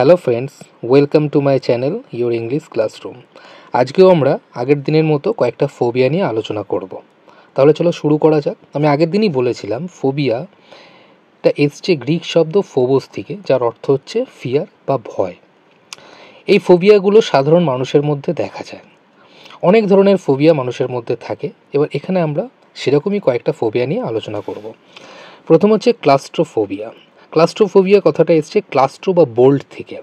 Hello friends, welcome to my channel your English classroom. আজকেও আমরা আগের দিনের মতো কয়েকটা ফোবিয়া নিয়ে আলোচনা করব। তাহলে চলো শুরু করা যাক। আমি আগের দিনই বলেছিলাম ফোবিয়াটা এসছে গ্রিক শব্দ ফোবোস থেকে, যার অর্থ হচ্ছে ফিয়ার বা ভয়। এই ফোবিয়াগুলো সাধারণ মানুষের মধ্যে দেখা যায়। অনেক ধরনের ফোবিয়া মানুষের মধ্যে থাকে। এবার এখানে আমরা সেরকমই কয়েকটা ফোবিয়া নিয়ে আলোচনা করব। প্রথম হচ্ছে ক্লাস্ট্রোফোবিয়া। ক্লাস্ট্রোফোবিয়া কথাটা এসছে ক্লাস্ট্রো বা বোল্ট থেকে।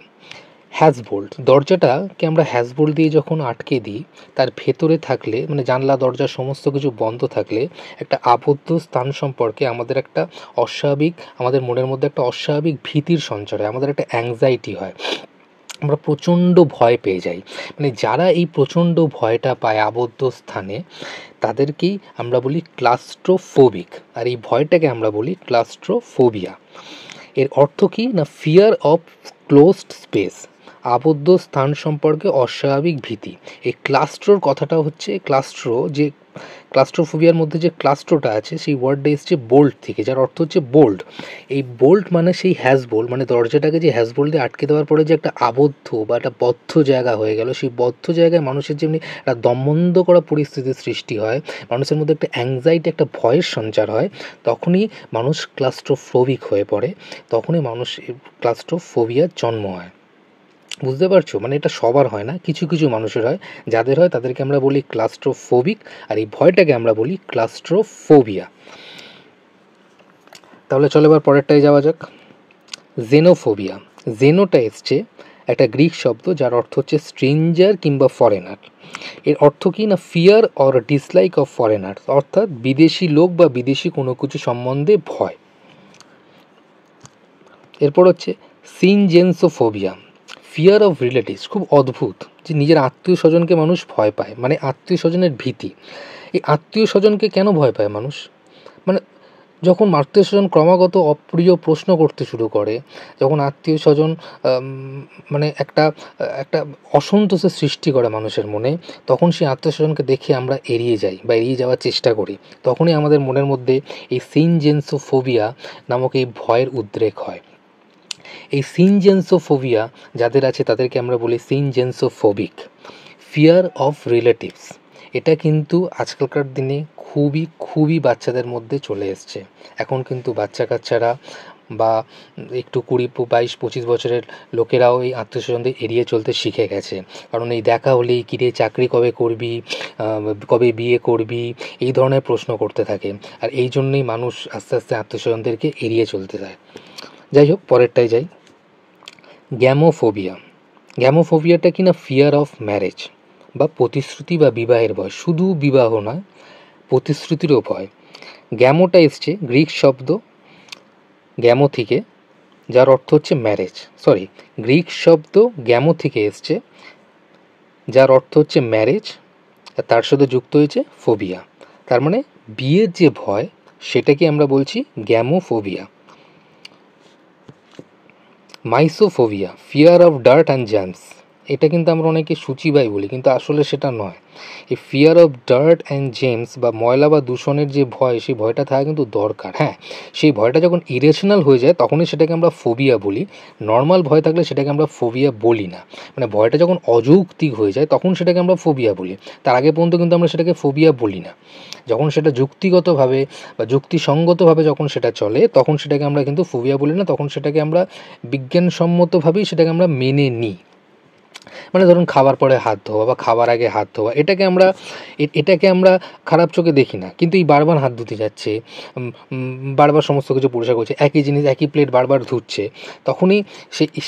হ্যাজবোল্ট, দরজাটাকে আমরা হ্যাজবোল্ট দিয়ে যখন আটকে দিই, তার ভেতরে থাকলে মানে জানলা দরজা সমস্ত কিছু বন্ধ থাকলে একটা আবদ্ধ স্থান সম্পর্কে আমাদের মনের মধ্যে একটা অস্বাভাবিক ভীতির সঞ্চার হয়, আমাদের একটা অ্যাংজাইটি হয়, আমরা প্রচণ্ড ভয় পেয়ে যাই। মানে যারা এই প্রচণ্ড ভয়টা পায় আবদ্ধ স্থানে, তাদেরকেই আমরা বলি ক্লাস্ট্রোফোবিক, আর এই ভয়টাকে আমরা বলি ক্লাস্ট্রোফোবিয়া। এর অর্থ কী না, ফিয়ার অফ ক্লোজড স্পেস, আবদ্ধ স্থান সম্পর্কে অস্বাভাবিক ভীতি। এই ক্লাস্ট্রোর কথাটা হচ্ছে ক্লাস্ট্রোফোবিয়ার মধ্যে যে ক্লাস্ট্রোটা আছে সেই ওয়ার্ডটা এসছে বোল্ট থেকে, যার অর্থ হচ্ছে বোল্ট। এই বোল্ট মানে সেই হ্যাজবোল্ট, মানে দরজাটাকে যে হ্যাজবোল্ট দিয়ে আটকে দেওয়ার পরে যে একটা আবদ্ধ বা একটা বদ্ধ জায়গা হয়ে গেল, সেই বদ্ধ জায়গায় মানুষের যেমনি একটা দমবন্ধ করা পরিস্থিতির সৃষ্টি হয়, মানুষের মধ্যে একটা অ্যাংজাইটি, একটা ভয়ের সঞ্চার হয়, তখনই মানুষ ক্লাস্ট্রোফোবিক হয়ে পড়ে, তখনই মানুষ ক্লাস্ট্রোফোবিয়ার জন্ম হয়। বুঝতে পারছো? মানে এটা সবার হয় না, কিছু কিছু মানুষের হয়। যাদের হয় তাদেরকে আমরা বলি ক্লাস্ট্রোফোবিক, আর এই ভয়টাকে আমরা বলি ক্লাস্ট্রোফোবিয়া। তাহলে চলো এবার পরেরটায় যাওয়া যাক। জেনোফোবিয়া। জেনোটা এসছে একটা গ্রিক শব্দ, যার অর্থ হচ্ছে স্ট্রেঞ্জার কিংবা ফরেনার। এর অর্থ কি না, fear or dislike of foreigner, অর্থাৎ বিদেশি লোক বা বিদেশি কোনো কিছু সম্বন্ধে ভয়। এরপর হচ্ছে সিনজেন্সোফোবিয়া, ফিয়ার অফ রিলেটিভস। খুব অদ্ভুত যে নিজের আত্মীয় স্বজনকে মানুষ ভয় পায়, মানে আত্মীয় স্বজনের ভীতি। এই আত্মীয় স্বজনকে কেন ভয় পায় মানুষ? মানে যখন আত্মীয় স্বজন ক্রমাগত অপ্রিয় প্রশ্ন করতে শুরু করে, যখন আত্মীয় স্বজন মানে একটা একটা অসন্তোষের সৃষ্টি করে মানুষের মনে, তখন সেই আত্মীয় স্বজনকে দেখে আমরা এড়িয়ে যাই বা এড়িয়ে যাওয়ার চেষ্টা করি। তখনই আমাদের মনের মধ্যে এই সিনজেন্সোফোবিয়া নামক এই ভয়ের উদ্রেক হয়। এই সিনজেন্সোফোবিয়া যাদের আছে তাদেরকে আমরা বলি সিনজেন্সোফোবিক। ফিয়ার অফ রিলেটিভস, এটা কিন্তু আজকালকার দিনে খুবই খুবই বাচ্চাদের মধ্যে চলে এসছে। এখন কিন্তু বাচ্চা কাচ্চারা বা একটু 20, 22, 25 বছরের লোকেরাও এই আত্মীয় স্বজনদের এড়িয়ে চলতে শিখে গেছে। কারণ এই দেখা হলেই কিরে চাকরি কবে করবি, কবে বিয়ে করবি, এই ধরনের প্রশ্ন করতে থাকে। আর এই জন্যই মানুষ আস্তে আস্তে আত্মীয় স্বজনদেরকে এড়িয়ে চলতে যায়। যাই হোক, পরেরটাই যাই। গ্যামোফোবিয়া। গ্যামোফোবিয়াটা কিনা ফিয়ার অফ ম্যারেজ বা প্রতিশ্রুতি বা বিবাহের ভয়। শুধু বিবাহ নয়, প্রতিশ্রুতিরও ভয়। গ্যামোটা এসছে গ্রিক শব্দ গ্যামো থেকে, যার অর্থ হচ্ছে ম্যারেজ। গ্রিক শব্দ গ্যামো থেকে এসছে, যার অর্থ হচ্ছে ম্যারেজ, আর তার সাথে যুক্ত হয়েছে ফোবিয়া। তার মানে বিয়ের যে ভয়, সেটাকে আমরা বলছি gamophobia. Mysophobia, fear of dirt and germs. এটা কিন্তু আমরা অনেকে সূচিবাই বলি, কিন্তু আসলে সেটা নয়। এই fear of dirt and germs বা ময়লা বা দূষণের যে ভয়, সেই ভয়টা থাকা কিন্তু দরকার। হ্যাঁ, সেই ভয়টা যখন ইরেশনাল হয়ে যায় তখনই সেটাকে আমরা ফোবিয়া বলি। নর্মাল ভয় থাকলে সেটাকে আমরা ফোবিয়া বলি না। মানে ভয়টা যখন অযৌক্তিক হয়ে যায় তখন সেটাকে আমরা ফোবিয়া বলি, তার আগে পর্যন্ত কিন্তু আমরা সেটাকে ফোবিয়া বলি না। যখন সেটা যুক্তিগতভাবে বা যুক্তিসঙ্গতভাবে যখন সেটা চলে, তখন সেটাকে আমরা কিন্তু ফোবিয়া বলি না, তখন সেটাকে আমরা বিজ্ঞানসম্মতভাবেই সেটাকে আমরা মেনে নিই। মানে ধরুন খাবার পরে হাত ধোয়া বা খাবার আগে হাত ধোয়া, এটাকে আমরা খারাপ চোখে দেখি না, কিন্তু এই বারবার হাত ধুতে যাচ্ছে, বারবার সমস্ত কিছু পরিষ্কার করছে, একই জিনিস একই প্লেট বারবার ধুচ্ছে, তখনই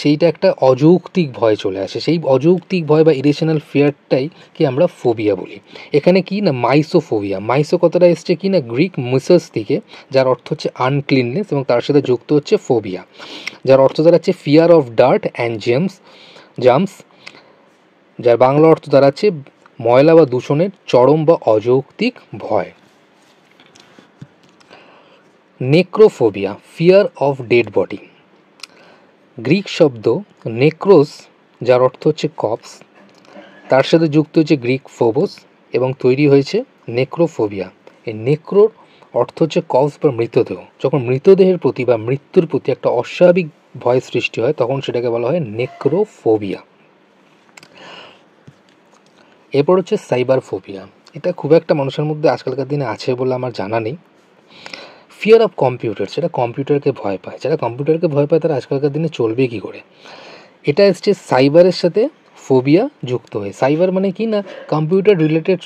সেইটা একটা অযৌক্তিক ভয় চলে আসে। সেই অযৌক্তিক ভয় বা ইরেশনাল ফিয়ারটাই কি আমরা ফোবিয়া বলি। এখানে কি না, মাইসোফোবিয়া। মাইসো কথাটা এসছে কি না গ্রিক মিসাস থেকে, যার অর্থ হচ্ছে আনক্লিননেস, এবং তার সাথে যুক্ত হচ্ছে ফোবিয়া, যার অর্থ দাঁড়াচ্ছে fear of dirt and germs, যার বাংলা অর্থ দাঁড়াচ্ছে ময়লা বা দূষণের চরম বা অযৌক্তিক ভয়। Necrophobia, fear of dead body. Greek শব্দ নেক্রোস, যার অর্থ হচ্ছে কপস, তার সাথে যুক্ত হচ্ছে গ্রিক ফোবোস, এবং তৈরি হয়েছে নেক্রোফোবিয়া। এই নেক্রোর অর্থ হচ্ছে কপস বা মৃতদেহ। যখন মৃতদেহের প্রতি বা মৃত্যুর প্রতি একটা অস্বাভাবিক ভয় সৃষ্টি হয় তখন সেটাকে বলা হয় নেক্রোফোবিয়া। এরপর হচ্ছে সাইবার ফোবিয়া। এটা খুব একটা মানুষের মধ্যে আজকালকার দিনে আছে বলে আমার জানা নেই। ফিয়ার অফ কম্পিউটার, সেটা কম্পিউটারকে ভয় পায়। যারা কম্পিউটারকে ভয় পায় তারা আজকালকার দিনে চলবে কী করে? এটা এসছে সাইবারের সাথে ফোবিয়া যুক্ত হয়ে। সাইবার মানে কি না, কম্পিউটার রিলেটেড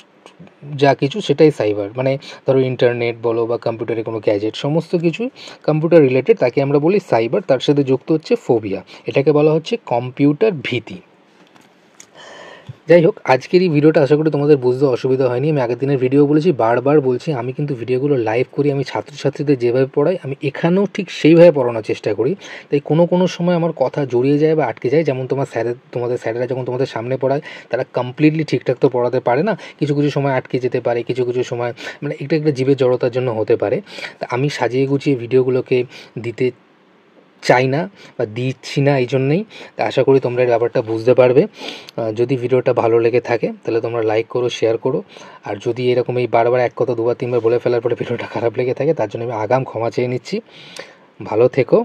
যা কিছু সেটাই সাইবার, মানে ধরো ইন্টারনেট বলো বা কম্পিউটারে কোনো গ্যাজেট, সমস্ত কিছু কম্পিউটার রিলেটেড, তাকে আমরা বলি সাইবার। তার সাথে যুক্ত হচ্ছে ফোবিয়া, এটাকে বলা হচ্ছে কম্পিউটার ভীতি। যাই হোক, আজকের এই ভিডিওটা আশা করি তোমাদের বুঝতে অসুবিধা হয়নি। আমি আগের দিনের ভিডিও বলেছি, বারবার বলছি, আমি কিন্তু ভিডিওগুলো লাইভ করি। আমি ছাত্রছাত্রীদের যেভাবে পড়াই আমি এখানেও ঠিক সেইভাবে পড়ানোর চেষ্টা করি। তাই কোনো সময় আমার কথা জড়িয়ে যায় বা আটকে যায়। যেমন তোমাদের স্যারেরা যখন তোমাদের সামনে পড়ায় তারা কমপ্লিটলি ঠিকঠাক তো পড়াতে পারে না, কিছু সময় আটকে যেতে পারে, কিছু সময় মানে একটা জীবের জড়তার জন্য হতে পারে। তা আমি সাজিয়ে গুছিয়ে ভিডিওগুলোকে দিতে চাই না বা দিচ্ছি না, এই জন্যেই। তা আশা করি তোমরা এই ব্যাপারটা বুঝতে পারবে। যদি ভিডিওটা ভালো লেগে থাকে তাহলে তোমরা লাইক করো, শেয়ার করো। আর যদি এরকম এই বারবার এক কথা দুবার তিনবার বলে ফেলার পরে ভিডিওটা খারাপ লেগে থাকে তার জন্য আমি আগাম ক্ষমা চেয়ে নিচ্ছি। ভালো থেকো।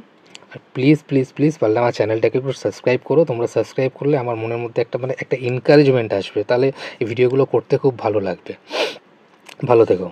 আর প্লিজ প্লিজ প্লিজ পারলে আমার চ্যানেলটাকে একটু সাবস্ক্রাইব করো। তোমরা সাবস্ক্রাইব করলে আমার মনের মধ্যে একটা এনকারেজমেন্ট আসবে, তাহলে এই ভিডিওগুলো করতে খুব ভালো লাগবে। ভালো থেকো।